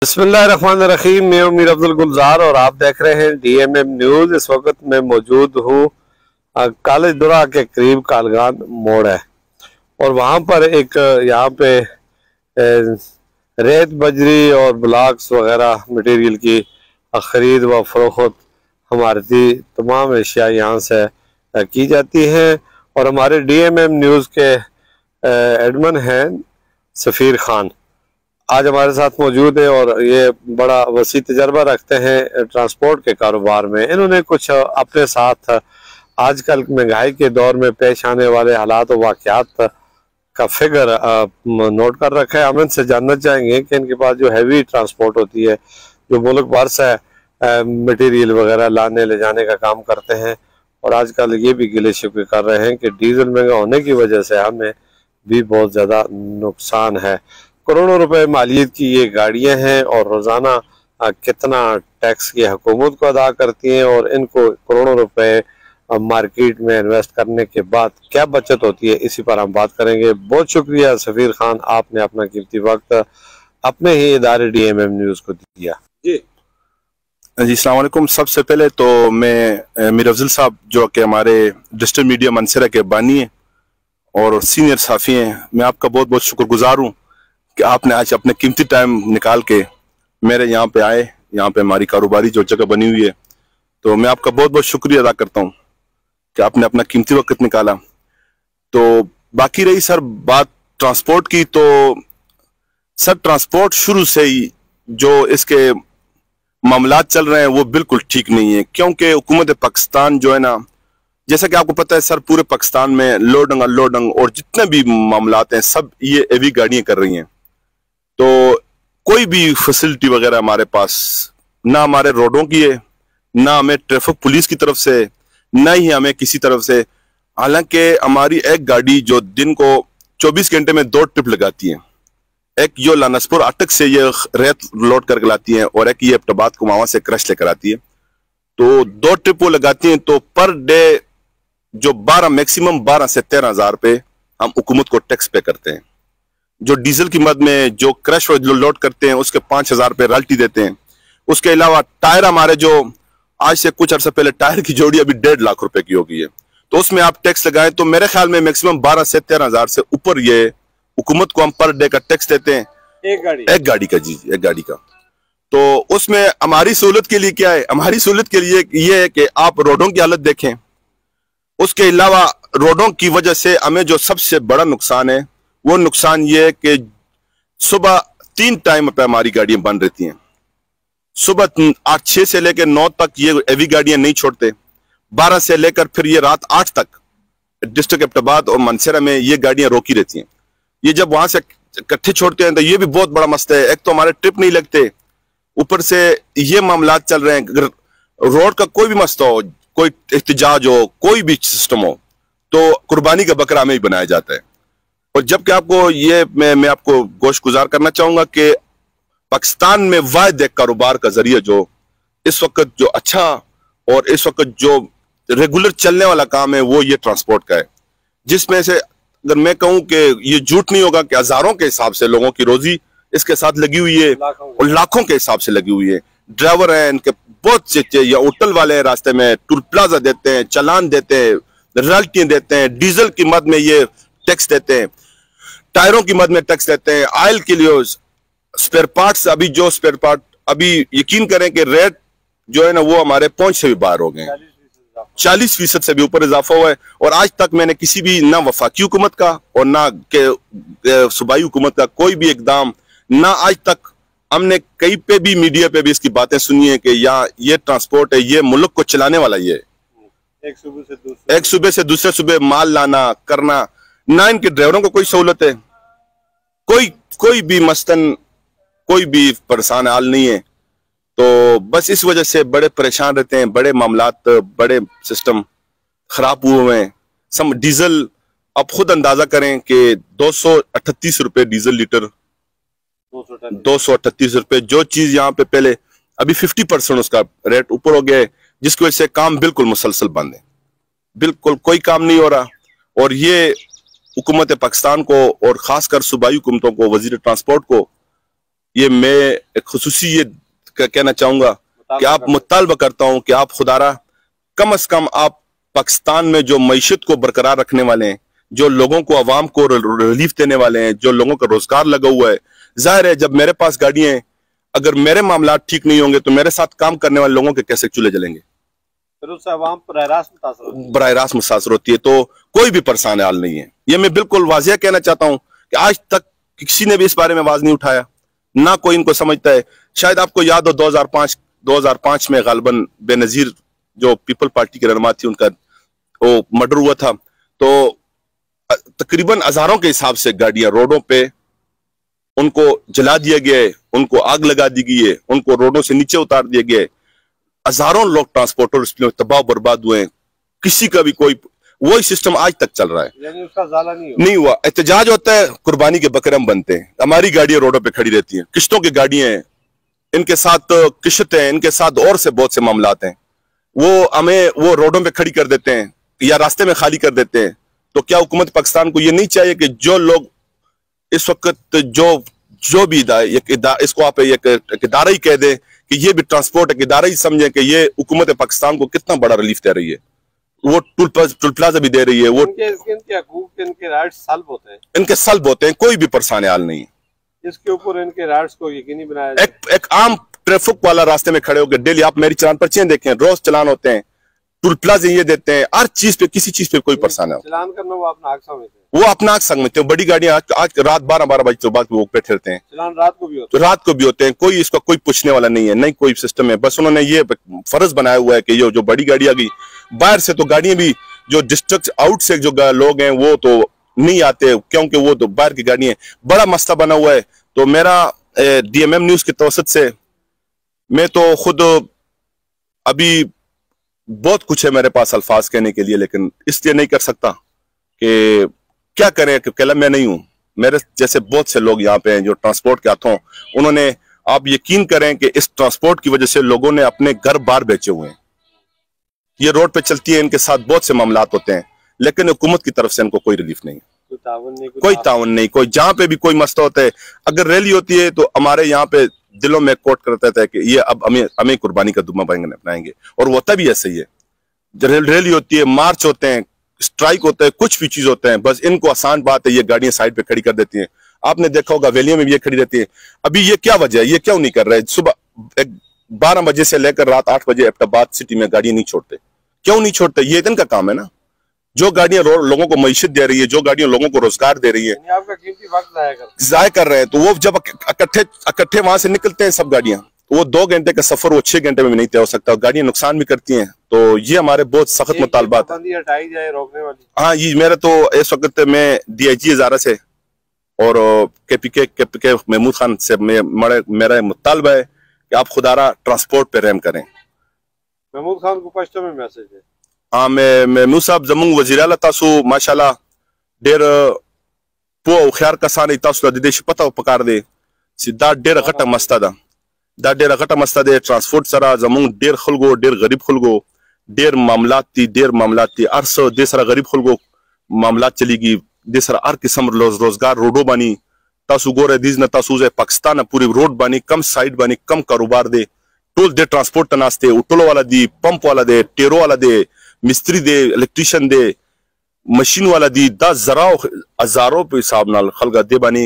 बिस्मिल्लाहिर्रहमानिर्रहीम। मैं मीर अब्दुल गुलजार और आप देख रहे हैं DMM न्यूज। इस वक्त मैं मौजूद हूँ कॉलेज दुरा के करीब कालगान मोड़ है और वहाँ पर एक यहाँ पे रेत बजरी और ब्लॉक्स वगैरह मटेरियल की खरीद व फरोख्त हमारी तमाम अशिया यहाँ से की जाती हैं। और हमारे DMM न्यूज़ के एडमिन हैं सफ़ीर खान, आज हमारे साथ मौजूद है और ये बड़ा वसी तजर्बा रखते हैं ट्रांसपोर्ट के कारोबार में। इन्होंने कुछ अपने साथ आजकल महंगाई के दौर में पेश आने वाले हालात और वाक़यात का फिगर नोट कर रखा है। हम इनसे जानना चाहेंगे कि इनके पास जो हैवी ट्रांसपोर्ट होती है, जो मुल्क भर से मटेरियल वगैरह लाने ले जाने का काम करते हैं, और आजकल ये भी गिले शिकवे कर रहे हैं कि डीजल महंगा होने की वजह से हमें भी बहुत ज़्यादा नुकसान है। करोड़ों रुपए मालियत की ये गाड़ियां हैं और रोज़ाना कितना टैक्स की हुकूमत को अदा करती हैं, और इनको करोड़ों रुपए मार्केट में इन्वेस्ट करने के बाद क्या बचत होती है, इसी पर हम बात करेंगे। बहुत शुक्रिया सफ़ीर खान, आपने अपना कीमती वक्त अपने ही इदारे DMM न्यूज़ को दिया। जी अस्सलाम वालेकुम। सबसे पहले तो मैं मीर अफजल साहब जो कि हमारे डिजिटल मीडिया मंसरा के बानी हैं और सीनियर साफ़ी हैं, मैं आपका बहुत बहुत शुक्रगुजार हूँ कि आपने आज अपने कीमती टाइम निकाल के मेरे यहाँ पे आए। यहाँ पे हमारी कारोबारी जो जगह बनी हुई है, तो मैं आपका बहुत बहुत शुक्रिया अदा करता हूँ कि आपने अपना कीमती वक्त निकाला। तो बाकी रही सर बात ट्रांसपोर्ट की, तो सर ट्रांसपोर्ट शुरू से ही जो इसके मामलात चल रहे हैं वो बिल्कुल ठीक नहीं है, क्योंकि हुकूमत पाकिस्तान जो है ना, जैसा कि आपको पता है सर, पूरे पाकिस्तान में लोडिंग अनलोडिंग और जितने भी मामलात हैं सब ये हेवी गाड़ियां कर रही हैं। तो कोई भी फैसिलिटी वगैरह हमारे पास ना हमारे रोडों की है, ना हमें ट्रैफिक पुलिस की तरफ से, ना ही हमें किसी तरफ से। हालांकि हमारी एक गाड़ी जो दिन को 24 घंटे में 2 ट्रिप लगाती है, एक जो लानसपुर अटक से ये रेत लोड करके लाती है और एक ये अब्टाबाद कुमावा से क्रश लेकर आती है। तो 2 ट्रिप वो लगाती हैं, तो पर डे जो 12 मैक्सिमम 12 से 13 हजार पे हम हुकूमत को टैक्स पे करते हैं। जो डीजल की मद में जो क्रश लोड करते हैं उसके 5,000 पे रॉयल्टी देते हैं। उसके अलावा टायर हमारे जो आज से कुछ अर्सा पहले टायर की जोड़ी अभी 1.5 लाख रुपए की हो गई है, तो उसमें आप टैक्स लगाएं तो मेरे ख्याल में मैक्सिमम 12 से 13 हजार से ऊपर ये हुकूमत को हम पर डे का टैक्स देते हैं। एक गाड़ी का, जी एक गाड़ी का। तो उसमें हमारी सहूलत के लिए क्या है, हमारी सहूलत के लिए ये है कि आप रोडों की हालत देखें। उसके अलावा रोडों की वजह से हमें जो सबसे बड़ा नुकसान है वो नुकसान ये है कि सुबह 3 टाइम पे हमारी गाड़ियां बंद रहती हैं। सुबह 6 से लेकर 9 तक ये हेवी गाड़ियां नहीं छोड़ते, 12 से लेकर फिर ये रात 8 तक डिस्ट्रिक्ट अब्टाबाद और मनसरा में ये गाड़ियां रोकी रहती हैं। ये जब वहां से इकट्ठे छोड़ते हैं तो ये भी बहुत बड़ा मसला है। एक तो हमारे ट्रिप नहीं लगते, ऊपर से ये मामलात चल रहे हैं। अगर रोड का कोई भी मसला हो, कोई एहतजाज हो, कोई भी सिस्टम हो, तो कुर्बानी का बकरा हमें ही बनाया जाता है। और जबकि आपको ये मैं आपको गोश गुजार करना चाहूंगा कि पाकिस्तान में वाहिद एक कारोबार का जरिया जो इस वक्त जो अच्छा और इस वक्त जो रेगुलर चलने वाला काम है वो ये ट्रांसपोर्ट का है, जिसमें से अगर मैं कहूं कि ये झूठ नहीं होगा कि हजारों के हिसाब से लोगों की रोजी इसके साथ लगी हुई है और लाखों के हिसाब से लगी हुई है। ड्राइवर हैं इनके बहुत से, या होटल वाले हैं, रास्ते में टूल प्लाजा देते हैं, चालान देते हैं, रॉयल्टी देते हैं, डीजल की मद में ये टैक्स देते हैं, टायरों की मद में टैक्स देते हैं, ऑयल के लिए स्पेयर पार्ट्स। अभी जो स्पेयर पार्ट अभी यकीन करें कि रेट जो है ना वो हमारे पहुंच से भी बाहर हो गए हैं, 40% से भी ऊपर इजाफा हुआ है। और आज तक मैंने किसी भी ना वफाकी हुकूमत का और ना के सूबाई हुकूमत का कोई भी इकदाम, ना आज तक हमने कहीं पे भी मीडिया पे भी इसकी बातें सुनी है कि यहाँ ये ट्रांसपोर्ट है, ये मुल्क को चलाने वाला ये एक सूबे से दूसरे सूबे माल लाना करना, ना इनके ड्राइवरों को कोई सहूलत है, कोई भी मस्तन कोई भी परेशान हाल नहीं है। तो बस इस वजह से बड़े परेशान रहते हैं, बड़े मामलात, बड़े सिस्टम खराब हुए हैं। सम डीजल आप खुद अंदाजा करें कि 238 रुपए डीजल लीटर, 238 रुपए। जो चीज यहाँ पे पहले अभी 50% उसका रेट ऊपर हो गया है, जिसकी वजह से काम बिल्कुल मुसलसल बंद है, बिल्कुल कोई काम नहीं हो रहा। और ये हुकूमत पाकिस्तान को और खासकर सूबाई हुकूमतों को, वजीर ट्रांसपोर्ट को ये मैं एक खुसूसी ये कहना चाहूंगा कि आप मुतालबा करता हूं कि आप खुदारा कम से कम आप पाकिस्तान में जो मईशत को बरकरार रखने वाले हैं, जो लोगों को, अवाम को रिलीफ देने वाले हैं, जो लोगों का रोजगार लगा हुआ है, जाहिर है जब मेरे पास गाड़ियां हैं, अगर मेरे मामला ठीक नहीं होंगे तो मेरे साथ काम करने वाले लोगों के कैसे चूल्हे जलेंगे? फिर उससे अवाम बराह रास्त मुतासर होती है। तो कोई भी परेशान हाल नहीं है। ये मैं बिल्कुल वाजिया कहना चाहता हूं कि आज तक किसी ने भी इस बारे में आवाज नहीं उठाया, ना कोई इनको समझता है। शायद आपको याद हो 2005 में गालबन बेनजीर जो पीपल पार्टी की रहनुमा थी, उनका वो मर्डर हुआ था। तो तकरीबन हजारों के हिसाब से गाड़ियां रोडों पे उनको जला दिया गया है, उनको आग लगा दी गई है, उनको रोडों से नीचे उतार दिया गया है। हजारों लोग ट्रांसपोर्टर इसमें तबाह बर्बाद हुए हैं। किसी का भी कोई वही सिस्टम आज तक चल रहा है, यानी उसका ज़ाला नहीं हुआ। एहतजाज होता है, कुर्बानी के बकरे हम बनते हैं। हमारी गाड़ियां रोडों पे खड़ी रहती हैं, किश्तों की गाड़ियां हैं, इनके साथ किश्त है, इनके साथ और से बहुत से मामलात हैं। वो हमें वो रोडों पे खड़ी कर देते हैं या रास्ते में खाली कर देते हैं। तो क्या हुकूमत पाकिस्तान को ये नहीं चाहिए कि जो लोग इस वक्त जो भी इसको आप एक इदारा ही कह दें कि ये भी ट्रांसपोर्ट एक इदारा ही समझे कि ये हुकूमत पाकिस्तान को कितना बड़ा रिलीफ दे रही है, वो टूल प्लाजा भी दे रही है, वो इनके राइट्स सल्ब होते हैं, कोई भी परेशानी हाल नहीं है। इसके ऊपर इनके राइट्स को यकीनी बनाया एक आम ट्रैफिक वाला रास्ते में खड़े होकर डेली आप मेरी चालान पर्चियां देखें, रोज चालान होते हैं, टूल प्लाजा ये देते हैं, हर चीज पे किसी चीज पे कोई परेशानी हो, चालान करना वो अपना हक समझते हैं। वो अपना हक समझते हैं। बड़ी गाड़ियां आज रात 12 बजे तो बाद वो बैठे रहते हैं, चालान रात को भी होते हैं। कोई इसका कोई पूछने वाला नहीं है, नहीं कोई सिस्टम है। बस उन्होंने ये फर्ज बनाया हुआ है कि ये जो बड़ी गाड़ी आ गई बाहर से, तो गाड़ियां भी जो डिस्ट्रिक्ट आउट से जो लोग हैं वो तो नहीं आते, क्योंकि वो तो बाहर की गाड़ियां। बड़ा मसला बना हुआ है। तो मेरा DMM न्यूज के तवसत से मैं तो खुद अभी बहुत कुछ है मेरे पास अल्फाज कहने के लिए, लेकिन इसलिए नहीं कर सकता कि क्या करें, कि कलम मैं नहीं हूं। मेरे जैसे बहुत से लोग यहाँ पे हैं जो ट्रांसपोर्ट के हाथों, उन्होंने, आप यकीन करें कि इस ट्रांसपोर्ट की वजह से लोगों ने अपने घर बार बेचे हुए हैं। ये रोड पे चलती है, इनके साथ बहुत से मामलात होते हैं, लेकिन हुकूमत की तरफ से इनको कोई रिलीफ नहीं, कोई ताउन नहीं। कोई जहां पे भी कोई मसला होता है, अगर रैली होती है तो हमारे यहाँ पे दिलों में कोट करता था कि ये अब हमें कुर्बानी का दुमा अपनाएंगे, और होता भी ऐसे ही है। रैली होती है, मार्च होते हैं, स्ट्राइक होता है, कुछ भी चीज होते हैं, बस इनको आसान बात है, ये गाड़ियां साइड पे खड़ी कर देती हैं। आपने देखा होगा वैलियों में भी ये खड़ी रहती है। अभी ये क्या वजह है, ये क्यों नहीं कर रहे? सुबह 12 बजे से लेकर रात 8 बजे एबटाबाद सिटी में गाड़ियां नहीं छोड़ते, क्यों नहीं छोड़ते? ये इनका काम है ना। जो गाड़ियां लोगों को मईशत दे रही है, जो गाड़ियां लोगों को रोजगार दे रही है, आपका कीमती वक्त जाया कर रहे हैं। तो वो जब इकट्ठे वहां से निकलते हैं सब गाड़ियां, वो 2 घंटे का सफर वो 6 घंटे में भी नहीं तय हो सकता, गाड़ियां नुकसान भी करती हैं। तो ये हमारे बहुत सख्त मुतालबात है। रोकने वाली। हाँ, ये मेरा तो इस वक्त मैं DIG हजारा से और KPK महमूद खान से मेरा मुतालबा है कि आप खुदारा ट्रांसपोर्ट पे रहम करें। महमूद खान को पश्तो में मैसेज है। हाँ, मैं महमूद साहब जमुंग वजीर आला तासु माशाल्लाह डेर पो ख्यार कसान तासु देश पता पकार दे सीधा डेर घटा मस्ता दा डेर घटा मस्ता दे ट्रांसपोर्ट सरा जमुंग डेर खलगो डेर गरीब खलगो डेर मामलात थी अरसो दे सरा गरीब खलगो मामलात चलीगी दे सरा हर किस्म रोजगार रोडो बानी तासु गोरे दीज न तासु जे पाकिस्तान पूरी रोड बानी कम साइड बानी कम कारोबार दे टोल दे ट्रांसपोर्ट तनास्ते उटोलो वाला दी पंप वाला दे टेरो वाला दे मिस्त्री दे इलेक्ट्रिशियन दे मशीन वाला दी 10 हजारों पे हिसाब नाल खलगा दे बानी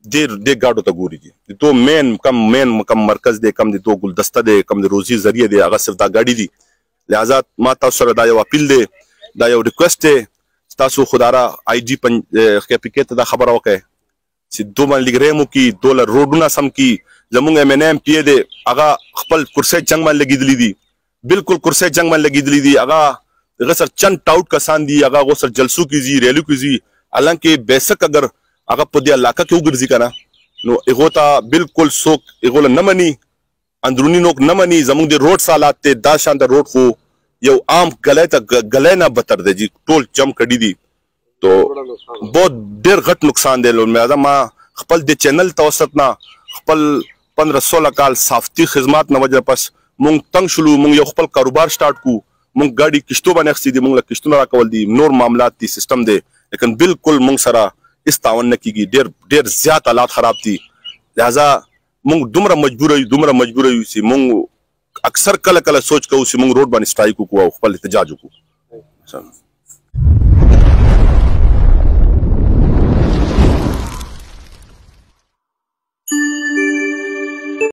दे गाड़ो तगूरी जी तो मेन कम मरकज दे कम दे दो गुलदस्ता दे कम दे रोजी जरिए दे अगर सिर्फ दा गाड़ी दी लिहाजा माता सर दायो अपील दे दायो रिक्वेस्ट दे तासु खुदारा IG KPK दा खबर ओके सिद्धू मन लिग रेमु की $2 रोडुना सम की जमुंग MNM पिए दे अगा खपल कुर्से जंग मन लगी दली दी बिल्कुल कुर्से जंग मन लगी दली दी अगा सर चंद टाउट कसान दी अगा वो सर जलसू की जी रेलू की जी हालांकि बेशक अगर अगा पुदिया लाका क्यों गिरजी का ना नो एगोता बिल्कुल सोक एगोला नमनी अंदरूनी नोक नमनी जमुंग दे रोड सालाते दा शानदार रोड को ये आम गले ना बतर दे जी टोल जम कड़ी दी तो बहुत देर घट नुकसान दे लो मैं माँ खपल दे चैनल तवसत ना खपल 15-16 काल साफ्ती खिदमत न वजह पस मुंग तंग शुरू मुंग ये खपल कारोबार स्टार्ट को मुंग गाड़ी किश्तों बने दी मुंग किश्तों ना कवल दी नोर मामला ती सिस्टम दे लेकिन बिल्कुल मुंग सरा इस तावन ने की डेर ज्यादा हालात खराब थी लिहाजा मुंग दुमरा मजबूर हुई मुंग अक्सर कल सोच कर उसी मुंग रोड बन स्ट्राइक को खपल एहतजाज को